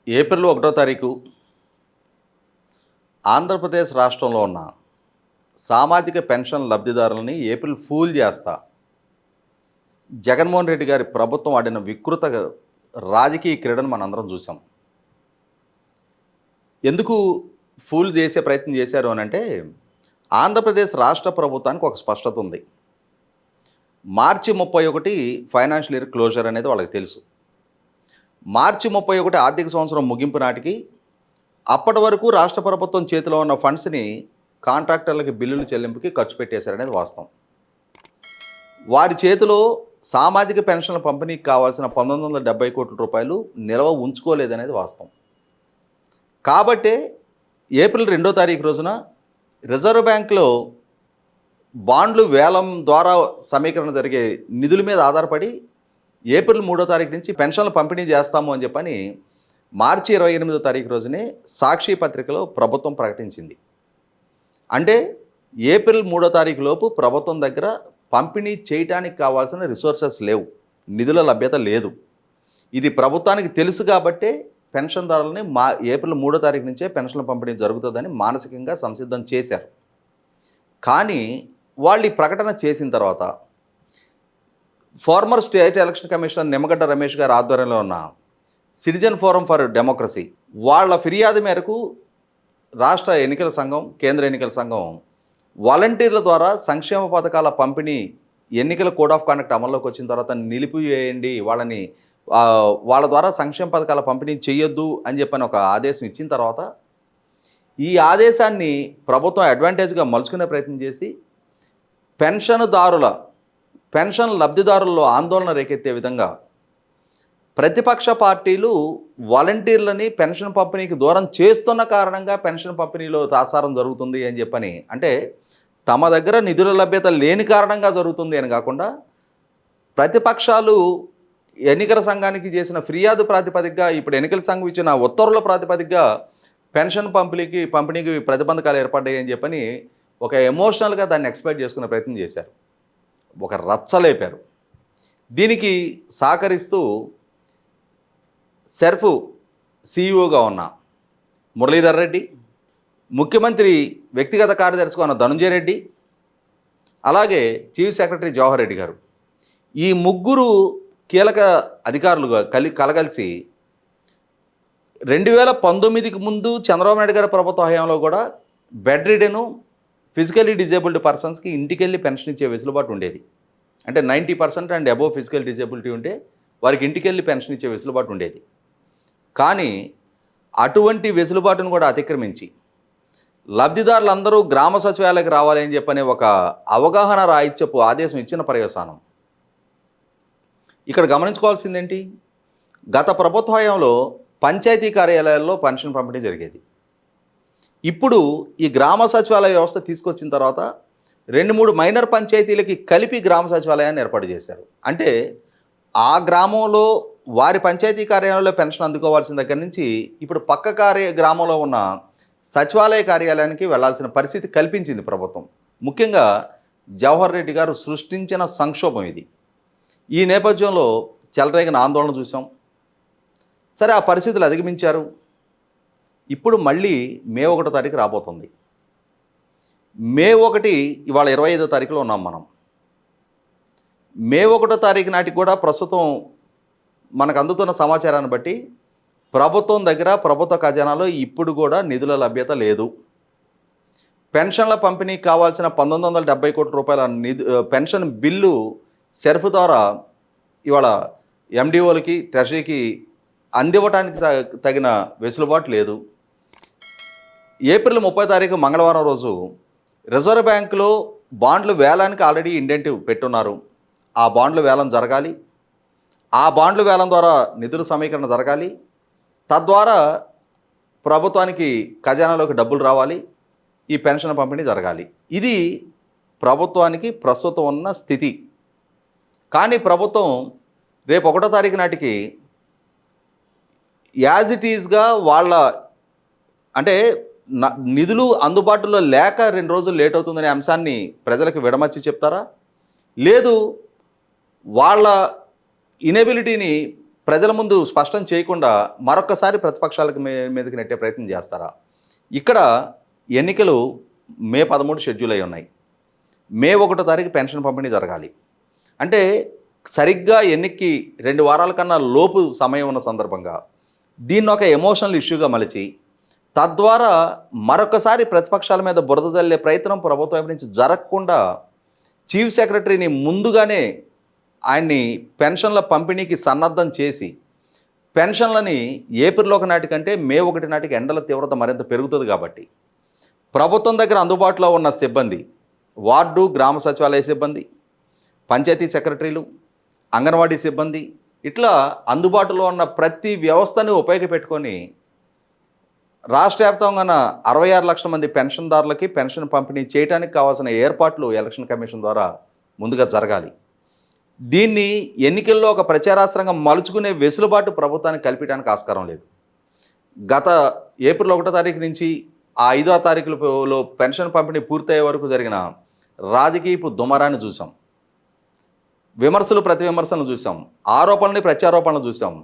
April 1వ తారీఖు ఆంధ్రప్రదేశ్ రాష్ట్రంలో ఉన్న సామాజిక పెన్షన్ లబ్ధిదారులని ఏప్రిల్ ఫూల్ చేస్తా జగన్మోహన్ రెడ్డి గారి ప్రభుత్వం ఆడిన వికృత రాజకీయ క్రీడను మనందరం చూసాం. ఎందుకు ఫూల్ చేసే ప్రయత్నం చేశారు అని అంటే, ఆంధ్రప్రదేశ్ రాష్ట్ర ప్రభుత్వానికి ఒక స్పష్టత ఉంది. మార్చి 31 ఫైనాన్షియల్ ఇయర్ క్లోజర్ అనేది వాళ్ళకి తెలుసు. మార్చి 31 ఆర్థిక సంవత్సరం ముగింపు నాటికి అప్పటి వరకు రాష్ట్ర ప్రభుత్వం చేతిలో ఉన్న ఫండ్స్ని కాంట్రాక్టర్లకి బిల్లులు చెల్లింపుకి ఖర్చు పెట్టేశారనేది వాస్తవం. వారి చేతిలో సామాజిక పెన్షన్ల పంపిణీకి కావాల్సిన 1970 కోట్ల రూపాయలు నిల్వ ఉంచుకోలేదనేది వాస్తవం. కాబట్టే ఏప్రిల్ 2వ తారీఖు రోజున రిజర్వ్ బ్యాంక్లో బాండ్లు వేలం ద్వారా సమీకరణ జరిగే నిధుల మీద ఆధారపడి ఏప్రిల్ 3వ తారీఖు నుంచి పెన్షన్లు పంపిణీ చేస్తాము అని చెప్పని మార్చి 28వ తారీఖు రోజునే సాక్షి పత్రికలో ప్రభుత్వం ప్రకటించింది. అంటే ఏప్రిల్ 3వ తారీఖు లోపు ప్రభుత్వం దగ్గర పంపిణీ చేయడానికి కావాల్సిన రిసోర్సెస్ లేవు, నిధుల లభ్యత లేదు. ఇది ప్రభుత్వానికి తెలుసు కాబట్టే పెన్షన్దారులని ఏప్రిల్ 3వ తారీఖు నుంచే పెన్షన్ల పంపిణీ జరుగుతుందని మానసికంగా సంసిద్ధం చేశారు. కానీ వాళ్ళు ఈ ప్రకటన చేసిన తర్వాత former state election commissioner Nimmagadda Ramesh గారి ఆధ్వర్యంలో ఉన్న సిటిజన్ ఫోరం ఫర్ డెమోక్రసీ వాళ్ళ ఫిర్యాదు మేరకు రాష్ట్ర ఎన్నికల సంఘం, కేంద్ర ఎన్నికల సంఘం వాలంటీర్ల ద్వారా సంక్షేమ పథకాల పంపిణీ ఎన్నికల కోడ్ ఆఫ్ కండక్ట్ అమల్లోకి వచ్చిన తర్వాత నిలిపివేయండి, వాళ్ళ ద్వారా సంక్షేమ పథకాల పంపిణీ చేయొద్దు అని చెప్పని ఒక ఆదేశం ఇచ్చిన తర్వాత ఈ ఆదేశాన్ని ప్రభుత్వం అడ్వాంటేజ్గా మలుచుకునే ప్రయత్నం చేసి పెన్షన్ లబ్ధిదారుల్లో ఆందోళన రేకెత్తే విధంగా ప్రతిపక్ష పార్టీలు వాలంటీర్లని పెన్షన్ పంపిణీకి దూరం చేస్తున్న కారణంగా పెన్షన్ పంపిణీలో తాసారం జరుగుతుంది అని చెప్పని, అంటే తమ దగ్గర నిధుల లభ్యత లేని కారణంగా జరుగుతుంది అని కాకుండా ప్రతిపక్షాలు ఎన్నికల సంఘానికి చేసిన ఫిర్యాదు ప్రాతిపదికగా ఇప్పుడు ఎన్నికల సంఘం ఇచ్చిన ఉత్తర్వుల ప్రాతిపదికగా పెన్షన్ పంపిణీకి ప్రతిబంధకాలు ఏర్పడ్డాయి అని చెప్పని ఒక ఎమోషనల్గా దాన్ని ఎక్స్ప్లెయిన్ చేసుకునే ప్రయత్నం చేశారు, ఒక రచ్చలేపారు. దీనికి సహకరిస్తూ సెర్ఫ్ సీఈఓగా ఉన్న మురళీధర్ రెడ్డి, ముఖ్యమంత్రి వ్యక్తిగత కార్యదర్శిగా ఉన్న ధనుంజయ రెడ్డి, అలాగే చీఫ్ సెక్రటరీ జవహర్ రెడ్డి గారు, ఈ ముగ్గురు కీలక అధికారులుగా కలగలిసి 2019కి ముందు చంద్రబాబు నాయుడు గారి ప్రభుత్వ హయాంలో కూడా బెడ్ రిడెను ఫిజికల్లీ డిజేబుల్డ్ పర్సన్స్కి ఇంటికెళ్ళి పెన్షన్ ఇచ్చే వెసులుబాటు ఉండేది. అంటే 90% అండ్ అబోవ్ ఫిజికల్ డిజేబిలిటీ ఉంటే వారికి ఇంటికెళ్ళి పెన్షన్ ఇచ్చే వెసులుబాటు ఉండేది. కానీ అటువంటి వెసులుబాటును కూడా అతిక్రమించి లబ్ధిదారులందరూ గ్రామ సచివాలయాలకు రావాలి అని చెప్పనే ఒక అవగాహన రాయిత్యపు ఆదేశం ఇచ్చిన పర్యవసానం. ఇక్కడ గమనించుకోవాల్సిందేంటి, గత ప్రభుత్వ హయాంలో పంచాయతీ కార్యాలయాల్లో పెన్షన్ పంపిణీ జరిగేది. ఇప్పుడు ఈ గ్రామ సచివాలయ వ్యవస్థ తీసుకొచ్చిన తర్వాత 2-3 మైనర్ పంచాయతీలకి కలిపి గ్రామ సచివాలయాన్ని ఏర్పాటు చేశారు. అంటే ఆ గ్రామంలో వారి పంచాయతీ కార్యాలయంలో పెన్షన్ అందుకోవాల్సిన దగ్గర నుంచి ఇప్పుడు పక్క గ్రామంలో ఉన్న సచివాలయ కార్యాలయానికి వెళ్లాల్సిన పరిస్థితి కల్పించింది ప్రభుత్వం. ముఖ్యంగా జవహర్ రెడ్డి గారు సృష్టించిన సంక్షోభం ఇది. ఈ నేపథ్యంలో చెలరేగిన ఆందోళన చూసాం. సరే, ఆ పరిస్థితులు అధిగమించారు. ఇప్పుడు మళ్ళీ మే 1వ తారీఖు రాబోతుంది. మే 1 ఇవాళ 25వ తారీఖులో ఉన్నాం మనం. మే 1వ తారీఖు నాటికి కూడా ప్రస్తుతం మనకు అందుతున్న సమాచారాన్ని బట్టి ప్రభుత్వం దగ్గర ప్రభుత్వ ఖజానాలో ఇప్పుడు కూడా నిధుల లభ్యత లేదు. పెన్షన్ల పంపిణీకి కావాల్సిన 1970 కోట్ల రూపాయల పెన్షన్ బిల్లు సెర్ఫ్ ద్వారా ఇవాళ ఎండిఓలకి, ట్రెషరీకి అందివ్వటానికి తగిన వెసులుబాటు లేదు. ఏప్రిల్ 30వ తారీఖు మంగళవారం రోజు రిజర్వ్ బ్యాంకులో బాండ్లు వేలానికి ఆల్రెడీ ఇండెంటివ్ పెట్టున్నారు. ఆ బాండ్లు వేలం జరగాలి. ఆ బాండ్లు వేలం ద్వారా నిధుల సమీకరణ జరగాలి. తద్వారా ప్రభుత్వానికి ఖజానాలోకి డబ్బులు రావాలి. ఈ పెన్షన్ పంపిణీ జరగాలి. ఇది ప్రభుత్వానికి ప్రస్తుతం ఉన్న స్థితి. కానీ ప్రభుత్వం రేపు 1వ తారీఖు నాటికి యాజ్ ఇట్ ఈజ్గా అంటే నిధులు అందుబాటులో లేక 2 రోజులు లేట్ అవుతుందనే అంశాన్ని ప్రజలకు విడమర్చి చెప్తారా? లేదు, వాళ్ళ ఇనెబిలిటీని ప్రజల ముందు స్పష్టం చేయకుండా మరొకసారి ప్రతిపక్షాలకు మీదకి నెట్టే ప్రయత్నం చేస్తారా? ఇక్కడ ఎన్నికలు మే 13 షెడ్యూల్ అయి ఉన్నాయి. మే 1వ తారీఖు పెన్షన్ పంపిణీ జరగాలి. అంటే సరిగ్గా ఎన్నికకి 2 వారాల కన్నా లోపు సమయం ఉన్న సందర్భంగా దీన్ని ఒక ఎమోషనల్ ఇష్యూగా మలిచి తద్వారా మరొకసారి ప్రతిపక్షాల మీద బురద జల్లే ప్రయత్నం ప్రభుత్వం వైపు నుంచి జరగకుండా చీఫ్ సెక్రటరీని ముందుగానే ఆయన్ని పెన్షన్ల పంపిణీకి సన్నద్ధం చేసి పెన్షన్లని ఏప్రిల్ 1 నాటికంటే మే 1 నాటికి ఎండల తీవ్రత మరింత పెరుగుతుంది కాబట్టి ప్రభుత్వం దగ్గర అందుబాటులో ఉన్న సిబ్బంది, వార్డు గ్రామ సచివాలయ సిబ్బంది, పంచాయతీ సెక్రటరీలు, అంగన్వాడీ సిబ్బంది, ఇట్లా అందుబాటులో ఉన్న ప్రతి వ్యవస్థని ఉపయోగపెట్టుకొని రాష్ట్ర వ్యాప్తంగా 66 లక్షల మంది పెన్షన్దారులకి పెన్షన్ పంపిణీ చేయడానికి కావాల్సిన ఏర్పాట్లు ఎలక్షన్ కమిషన్ ద్వారా ముందుగా జరగాలి. దీన్ని ఎన్నికల్లో ఒక ప్రచారాస్త్రంగా మలుచుకునే వెసులుబాటు ప్రభుత్వానికి కల్పించడానికి ఆస్కారం లేదు. గత ఏప్రిల్ 1వ తారీఖు నుంచి ఆ 5వ తారీఖులో పెన్షన్ పంపిణీ పూర్తయ్యే వరకు జరిగిన రాజకీయపు దుమారాన్ని చూసాం. విమర్శలు ప్రతి విమర్శలను చూసాం, ఆరోపణల్ని ప్రత్యారోపణలు చూసాం,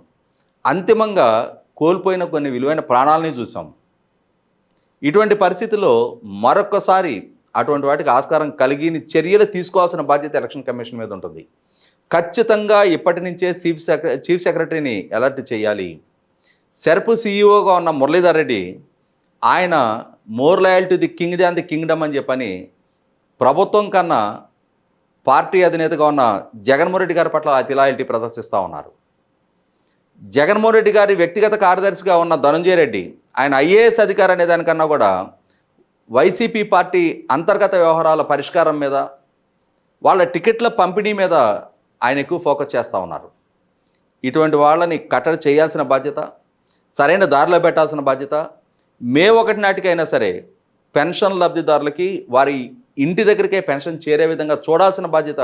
అంతిమంగా కోల్పోయిన కొన్ని విలువైన ప్రాణాలని చూసాం. ఇటువంటి పరిస్థితుల్లో మరొక్కసారి అటువంటి వాటికి ఆస్కారం కలిగిన చర్యలు తీసుకోవాల్సిన బాధ్యత ఎలక్షన్ కమిషన్ మీద ఉంటుంది. ఖచ్చితంగా ఇప్పటి నుంచే చీఫ్ సెక్రటరీని అలర్ట్ చేయాలి. సెర్ప్ సీఈఓగా ఉన్న మురళీధర్ రెడ్డి ఆయన more loyal to the king than the Kingdom అని చెప్పని ప్రభుత్వం కన్నా పార్టీ అధినేతగా ఉన్న జగన్మోహన్ రెడ్డి గారి పట్ల అతి లాయల్టీ ప్రదర్శిస్తూ ఉన్నారు. జగన్మోహన్ రెడ్డి గారి వ్యక్తిగత కార్యదర్శిగా ఉన్న ధనంజయ రెడ్డి ఆయన ఐఏఎస్ అధికారి అనే దానికన్నా కూడా వైసీపీ పార్టీ అంతర్గత వ్యవహారాల పరిష్కారం మీద, వాళ్ళ టికెట్ల పంపిణీ మీద ఆయన ఎక్కువ ఫోకస్ చేస్తూ ఉన్నారు. ఇటువంటి వాళ్ళని కట్టడి చేయాల్సిన బాధ్యత, సరైన దారిలో పెట్టాల్సిన బాధ్యత, మే 1 నాటికైనా సరే పెన్షన్ లబ్ధిదారులకి వారి ఇంటి దగ్గరికే పెన్షన్ చేరే విధంగా చూడాల్సిన బాధ్యత.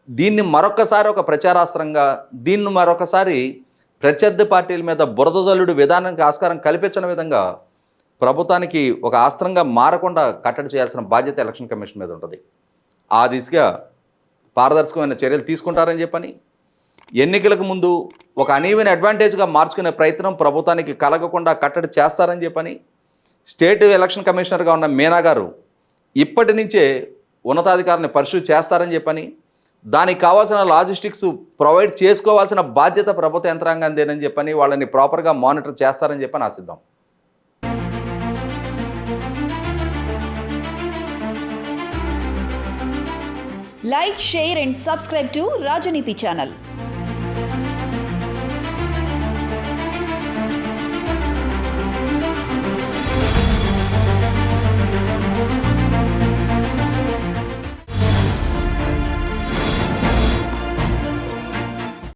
దీన్ని మరొకసారి ఒక ప్రచారాస్త్రంగా, దీన్ని మరొకసారి ప్రత్యర్థి పార్టీల మీద బురద జల్లుడు విధానానికి ఆస్కారం కల్పించిన విధంగా ప్రభుత్వానికి ఒక అస్త్రంగా మారకుండా కట్టడి చేయాల్సిన బాధ్యత ఎలక్షన్ కమిషన్ మీద ఉంటుంది. ఆ దిశగా పారదర్శకమైన చర్యలు తీసుకుంటారని చెప్పని, ఎన్నికలకు ముందు ఒక అనీవెన్ అడ్వాంటేజ్గా మార్చుకునే ప్రయత్నం ప్రభుత్వానికి కలగకుండా కట్టడి చేస్తారని చెప్పని స్టేట్ ఎలక్షన్ కమిషనర్గా ఉన్న మీనా గారు ఇప్పటి నుంచే ఉన్నతాధికారిని పర్సూ చేస్తారని చెప్పని, దానికి కావాల్సిన లాజిస్టిక్స్ ప్రొవైడ్ చేసుకోవాల్సిన బాధ్యత ప్రభుత్వ యంత్రాంగందేనని చెప్పని, వాళ్ళని ప్రాపర్గా మానిటర్ చేస్తారని చెప్పని ఆశిద్దాం. Like, share and subscribe to Rajaniti channel.